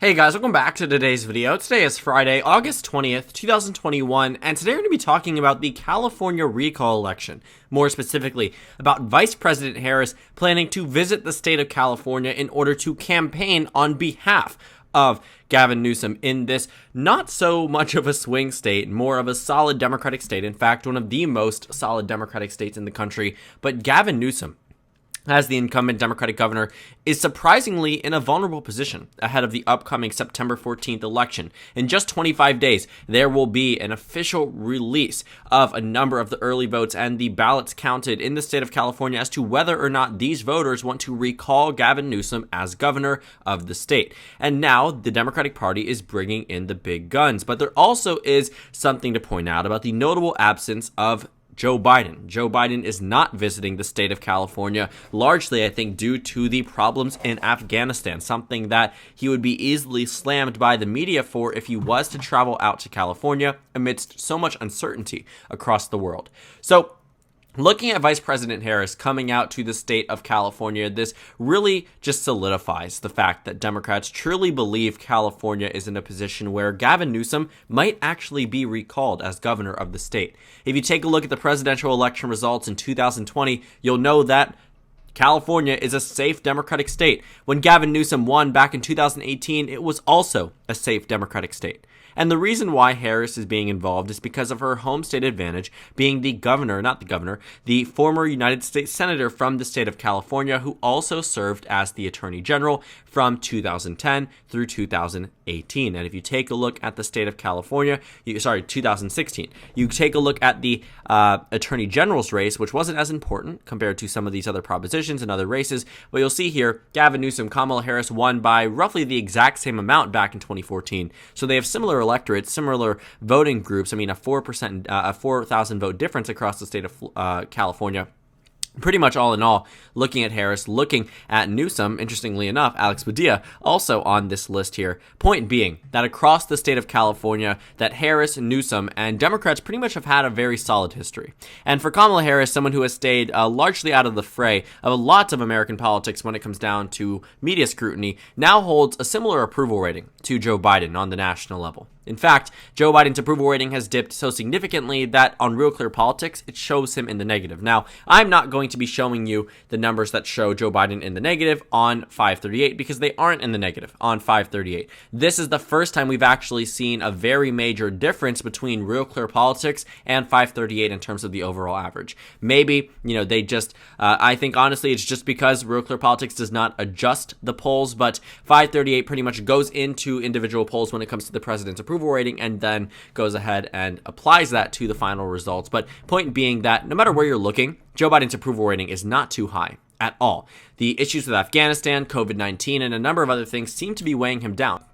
Hey guys, welcome back to today's video. Today is Friday, August 20th, 2021, and today we're going to be talking about the California recall election. More specifically, about Vice President Harris planning to visit the state of California in order to campaign on behalf of Gavin Newsom in this not so much of a swing state, more of a solid Democratic state. In fact, one of the most solid Democratic states in the country. But Gavin Newsom, as the incumbent Democratic governor, is surprisingly in a vulnerable position ahead of the upcoming September 14th election. In just 25 days, there will be an official release of a number of the early votes and the ballots counted in the state of California as to whether or not these voters want to recall Gavin Newsom as governor of the state. And now the Democratic Party is bringing in the big guns. But there also is something to point out about the notable absence of Joe Biden. Joe Biden is not visiting the state of California, largely, I think, due to the problems in Afghanistan, something that he would be easily slammed by the media for if he was to travel out to California amidst so much uncertainty across the world. So, looking at Vice President Harris coming out to the state of California, this really just solidifies the fact that Democrats truly believe California is in a position where Gavin Newsom might actually be recalled as governor of the state. If you take a look at the presidential election results in 2020, you'll know that California is a safe Democratic state. When Gavin Newsom won back in 2018, it was also a safe Democratic state. And the reason why Harris is being involved is because of her home state advantage, being the former United States Senator from the state of California, who also served as the Attorney General from 2010 through 2018. And if you take a look at the state of California, 2016, you take a look at the Attorney General's race, which wasn't as important compared to some of these other propositions and other races, but you'll see here, Gavin Newsom, Kamala Harris won by roughly the exact same amount back in 2014. So they have similar electorates, similar voting groups. I mean, a 4,000 vote difference across the state of California. Pretty much all in all, looking at Harris, looking at Newsom, interestingly enough, Alex Padilla also on this list here. Point being that across the state of California, that Harris, Newsom, and Democrats pretty much have had a very solid history. And for Kamala Harris, someone who has stayed largely out of the fray of lots of American politics when it comes down to media scrutiny, now holds a similar approval rating to Joe Biden on the national level. In fact, Joe Biden's approval rating has dipped so significantly that on Real Clear Politics, it shows him in the negative. Now, I'm not going to be showing you the numbers that show Joe Biden in the negative on 538 because they aren't in the negative on 538. This is the first time we've actually seen a very major difference between Real Clear Politics and 538 in terms of the overall average. Maybe, they just, I think honestly it's just because Real Clear Politics does not adjust the polls, but 538 pretty much goes into individual polls when it comes to the president's approval rating and then goes ahead and applies that to the final results. But point being that no matter where you're looking, Joe Biden's approval rating is not too high at all. The issues with Afghanistan, COVID-19, and a number of other things seem to be weighing him down.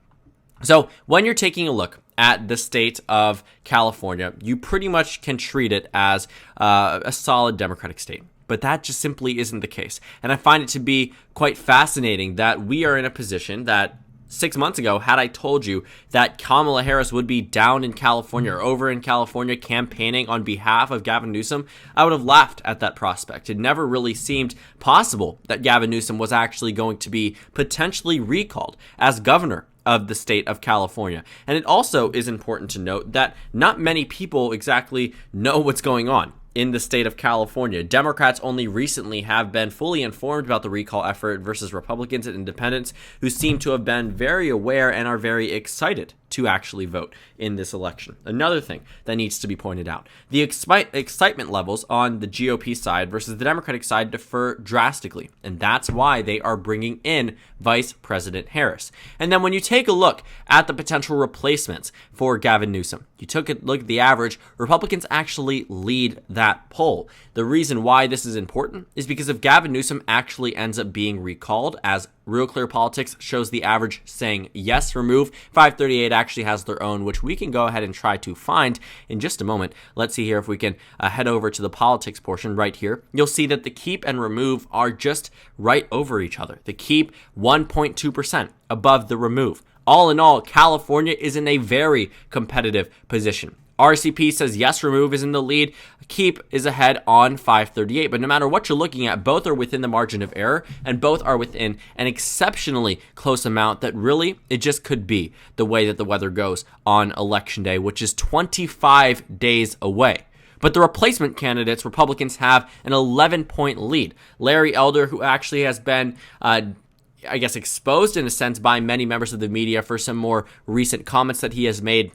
So when you're taking a look at the state of California, you pretty much can treat it as a solid Democratic state. But that just simply isn't the case. And I find it to be quite fascinating that we are in a position that 6 months ago, had I told you that Kamala Harris would be down in California or over in California campaigning on behalf of Gavin Newsom, I would have laughed at that prospect. It never really seemed possible that Gavin Newsom was actually going to be potentially recalled as governor of the state of California. And it also is important to note that not many people exactly know what's going on in the state of California. Democrats only recently have been fully informed about the recall effort versus Republicans and independents who seem to have been very aware and are very excited to actually vote in this election. Another thing that needs to be pointed out, the excitement levels on the GOP side versus the Democratic side differ drastically, and that's why they are bringing in Vice President Harris. And then when you take a look at the potential replacements for Gavin Newsom, you took a look at the average, Republicans actually lead that poll. The reason why this is important is because if Gavin Newsom actually ends up being recalled, as Real Clear Politics shows the average saying yes, remove, 538 actually has their own, which we can go ahead and try to find in just a moment. Let's see here if we can head over to the politics portion right here. You'll see that the keep and remove are just right over each other. The keep 1.2% above the remove. All in all, California is in a very competitive position. RCP says yes, remove is in the lead. Keep is ahead on 538. But no matter what you're looking at, both are within the margin of error, and both are within an exceptionally close amount that really it just could be the way that the weather goes on Election Day, which is 25 days away. But the replacement candidates, Republicans, have an 11-point lead. Larry Elder, who actually has been exposed in a sense by many members of the media for some more recent comments that he has made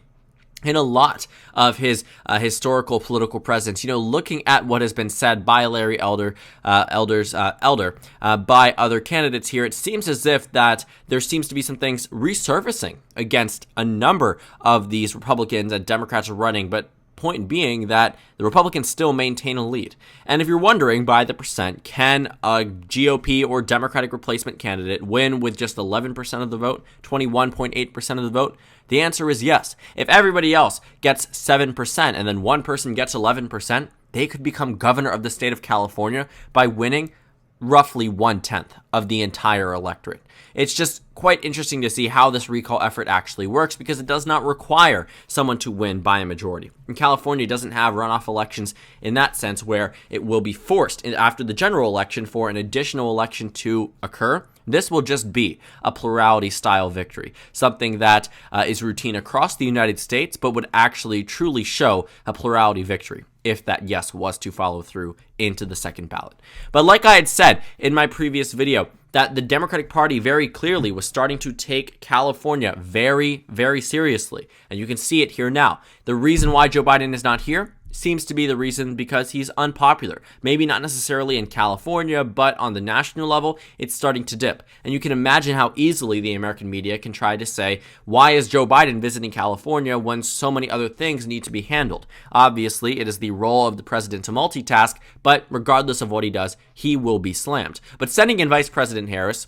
in a lot of his historical political presence. Looking at what has been said by Larry Elder, by other candidates here, it seems as if that there seems to be some things resurfacing against a number of these Republicans and Democrats are running, but point being that the Republicans still maintain a lead. And if you're wondering by the percent, can a GOP or Democratic replacement candidate win with just 11% of the vote, 21.8% of the vote? The answer is yes. If everybody else gets 7% and then one person gets 11%, they could become governor of the state of California by winning roughly 1/10 of the entire electorate. It's just quite interesting to see how this recall effort actually works because it does not require someone to win by a majority. And California doesn't have runoff elections in that sense where it will be forced after the general election for an additional election to occur. This will just be a plurality-style victory, something that is routine across the United States, but would actually truly show a plurality victory if that yes was to follow through into the second ballot. But like I had said in my previous video, that the Democratic Party very clearly was starting to take California very, very seriously. And you can see it here now. The reason why Joe Biden is not here seems to be the reason because he's unpopular. Maybe not necessarily in California, but on the national level, it's starting to dip. And you can imagine how easily the American media can try to say, why is Joe Biden visiting California when so many other things need to be handled? Obviously, it is the role of the president to multitask, but regardless of what he does, he will be slammed. But sending in Vice President Harris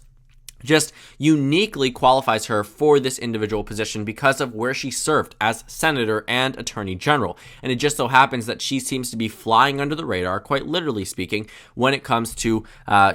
just uniquely qualifies her for this individual position because of where she served as senator and attorney general. And it just so happens that she seems to be flying under the radar, quite literally speaking, when it comes to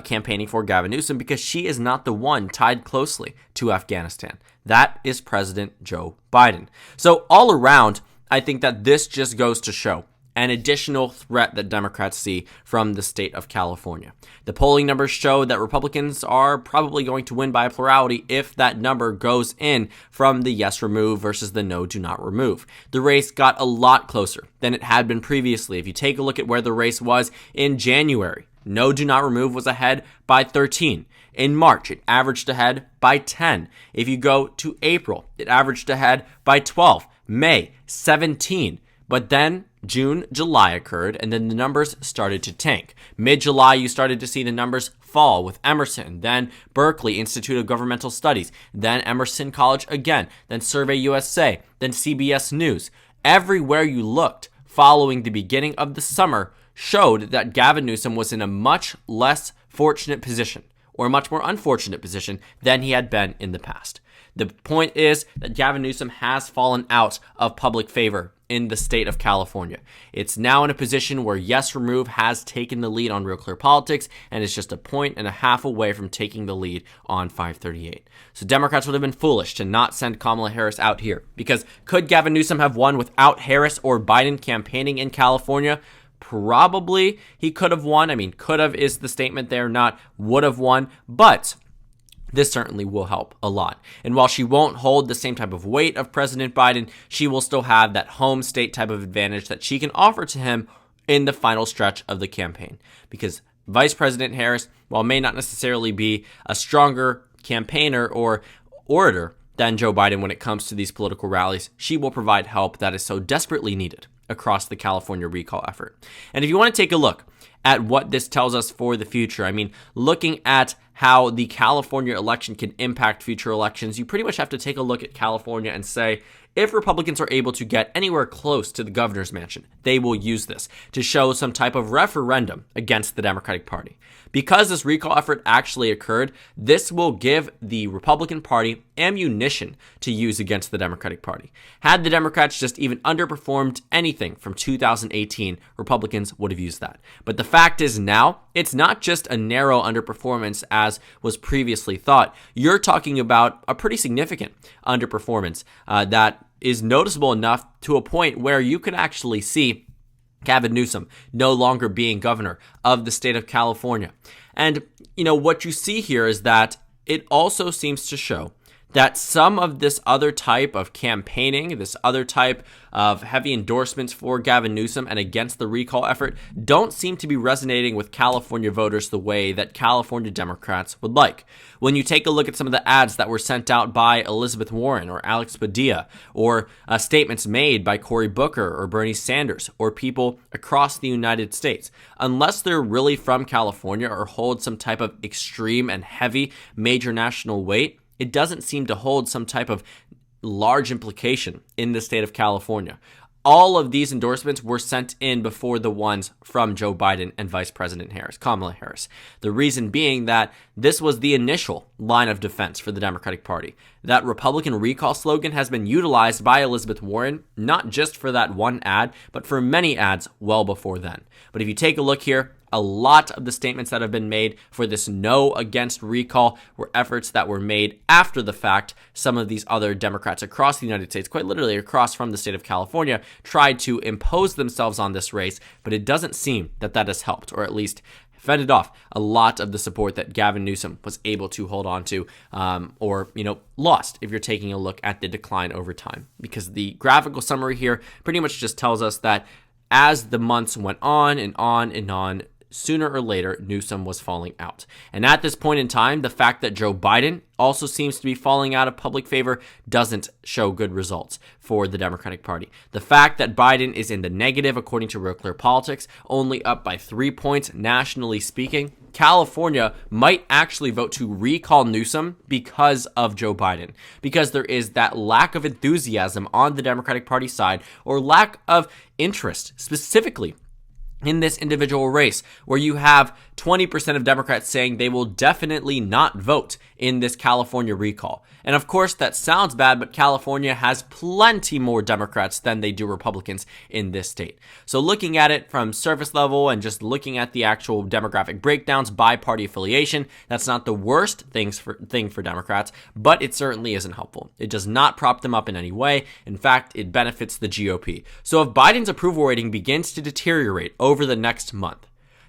campaigning for Gavin Newsom, because she is not the one tied closely to Afghanistan. That is President Joe Biden. So all around, I think that this just goes to show an additional threat that Democrats see from the state of California. The polling numbers show that Republicans are probably going to win by a plurality if that number goes in from the yes remove versus the no do not remove. The race got a lot closer than it had been previously. If you take a look at where the race was in January, no do not remove was ahead by 13. In March, it averaged ahead by 10. If you go to April, it averaged ahead by 12. May, 17. But then June, July occurred, and then the numbers started to tank. Mid-July, you started to see the numbers fall with Emerson, then Berkeley Institute of Governmental Studies, then Emerson College again, then Survey USA, then CBS News. Everywhere you looked following the beginning of the summer showed that Gavin Newsom was in a much less fortunate position, or a much more unfortunate position than he had been in the past. The point is that Gavin Newsom has fallen out of public favor in the state of California. It's now in a position where yes remove has taken the lead on Real Clear Politics and is just a point and a half away from taking the lead on 538. So Democrats would have been foolish to not send Kamala Harris out here, because could Gavin Newsom have won without Harris or Biden campaigning in California? Probably he could have won. I mean, could have is the statement there, not would have won, but this certainly will help a lot. And while she won't hold the same type of weight of President Biden, she will still have that home state type of advantage that she can offer to him in the final stretch of the campaign. Because Vice President Harris, while may not necessarily be a stronger campaigner or orator than Joe Biden when it comes to these political rallies, she will provide help that is so desperately needed across the California recall effort. And if you want to take a look at what this tells us for the future, I mean, looking at how the California election can impact future elections, you pretty much have to take a look at California and say, if Republicans are able to get anywhere close to the governor's mansion, they will use this to show some type of referendum against the Democratic Party. Because this recall effort actually occurred, this will give the Republican Party ammunition to use against the Democratic Party. Had the Democrats just even underperformed anything from 2018, Republicans would have used that. But the fact fact is now, it's not just a narrow underperformance as was previously thought. You're talking about a pretty significant underperformance that is noticeable enough to a point where you could actually see Gavin Newsom no longer being governor of the state of California. And, what you see here is that it also seems to show that some of this other type of campaigning, this other type of heavy endorsements for Gavin Newsom and against the recall effort don't seem to be resonating with California voters the way that California Democrats would like. When you take a look at some of the ads that were sent out by Elizabeth Warren or Alex Padilla, or statements made by Cory Booker or Bernie Sanders, or people across the United States, unless they're really from California or hold some type of extreme and heavy major national weight, it doesn't seem to hold some type of large implication in the state of California. All of these endorsements were sent in before the ones from Joe Biden and Vice President Kamala Harris. The reason being that this was the initial line of defense for the Democratic Party. That Republican recall slogan has been utilized by Elizabeth Warren, not just for that one ad, but for many ads well before then. But if you take a look here, a lot of the statements that have been made for this no against recall were efforts that were made after the fact. Some of these other Democrats across the United States, quite literally across from the state of California, tried to impose themselves on this race, but it doesn't seem that that has helped, or at least fended off a lot of the support that Gavin Newsom was able to hold on to, or lost if you're taking a look at the decline over time. Because the graphical summary here pretty much just tells us that as the months went on and on and on, sooner or later, Newsom was falling out. And at this point in time, the fact that Joe Biden also seems to be falling out of public favor doesn't show good results for the Democratic Party. The fact that Biden is in the negative, according to Real Clear Politics, only up by 3 points nationally speaking, California might actually vote to recall Newsom because of Joe Biden, because there is that lack of enthusiasm on the Democratic Party side, or lack of interest specifically in this individual race, where you have 20% of Democrats saying they will definitely not vote in this California recall. And of course, that sounds bad, but California has plenty more Democrats than they do Republicans in this state. So looking at it from surface level and just looking at the actual demographic breakdowns by party affiliation, that's not the worst thing for Democrats, but it certainly isn't helpful. It does not prop them up in any way. In fact, it benefits the GOP. So if Biden's approval rating begins to deteriorate over the next month,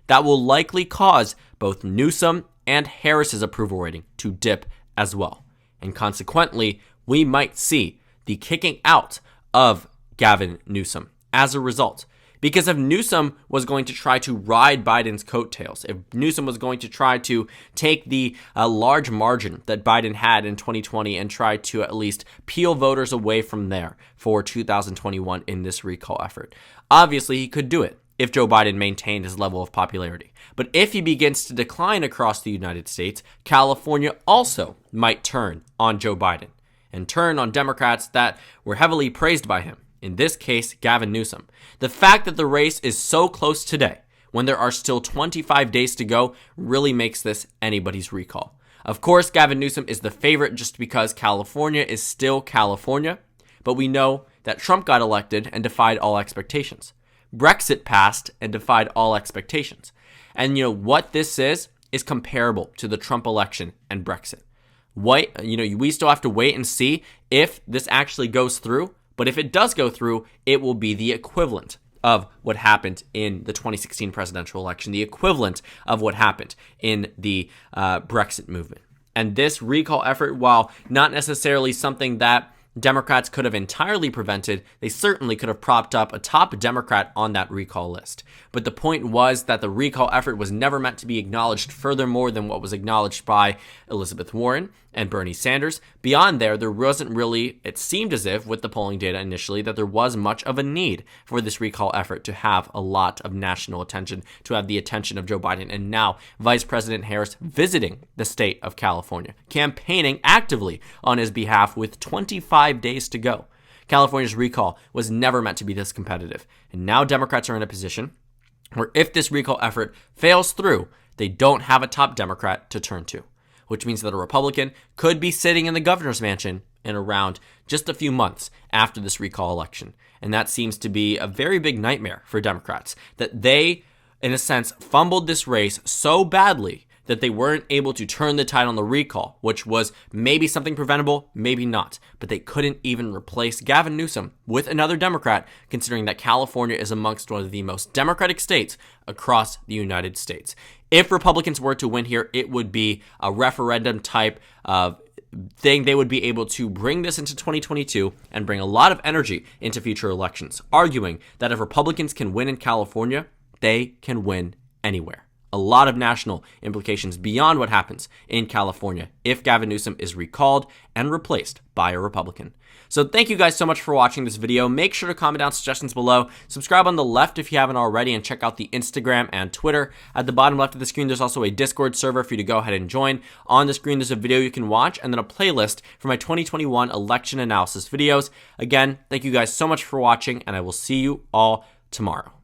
that will likely cause both Newsom and Harris's approval rating to dip as well. And consequently, we might see the kicking out of Gavin Newsom as a result. Because if Newsom was going to try to ride Biden's coattails, if Newsom was going to try to take the large margin that Biden had in 2020 and try to at least peel voters away from there for 2021 in this recall effort, obviously he could do it if Joe Biden maintained his level of popularity. But if he begins to decline across the United States, California also might turn on Joe Biden and turn on Democrats that were heavily praised by him, in this case, Gavin Newsom. The fact that the race is so close today, when there are still 25 days to go, really makes this anybody's recall. Of course, Gavin Newsom is the favorite just because California is still California, but we know that Trump got elected and defied all expectations. Brexit passed and defied all expectations. And what this is comparable to the Trump election and Brexit. We still have to wait and see if this actually goes through, but if it does go through, it will be the equivalent of what happened in the 2016 presidential election, the equivalent of what happened in the Brexit movement. And this recall effort, while not necessarily something that Democrats could have entirely prevented, they certainly could have propped up a top Democrat on that recall list. But the point was that the recall effort was never meant to be acknowledged furthermore than what was acknowledged by Elizabeth Warren and Bernie Sanders. Beyond there wasn't really, it seemed as if with the polling data initially, that there was much of a need for this recall effort to have a lot of national attention, to have the attention of Joe Biden, and now Vice President Harris visiting the state of California, campaigning actively on his behalf with 25 days to go. California's recall was never meant to be this competitive, and now Democrats are in a position where if this recall effort fails through, they don't have a top Democrat to turn to, which means that a Republican could be sitting in the governor's mansion in around just a few months after this recall election. And that seems to be a very big nightmare for Democrats, that they in a sense, fumbled this race so badly that they weren't able to turn the tide on the recall, which was maybe something preventable, maybe not. But they couldn't even replace Gavin Newsom with another Democrat, considering that California is amongst one of the most Democratic states across the United States. If Republicans were to win here, it would be a referendum type of thing. They would be able to bring this into 2022 and bring a lot of energy into future elections, arguing that if Republicans can win in California, they can win anywhere. A lot of national implications beyond what happens in California if Gavin Newsom is recalled and replaced by a Republican. So thank you guys so much for watching this video. Make sure to comment down suggestions below. Subscribe on the left if you haven't already, and check out the Instagram and Twitter. At the bottom left of the screen, there's also a Discord server for you to go ahead and join. On the screen, there's a video you can watch and then a playlist for my 2021 election analysis videos. Again, thank you guys so much for watching, and I will see you all tomorrow.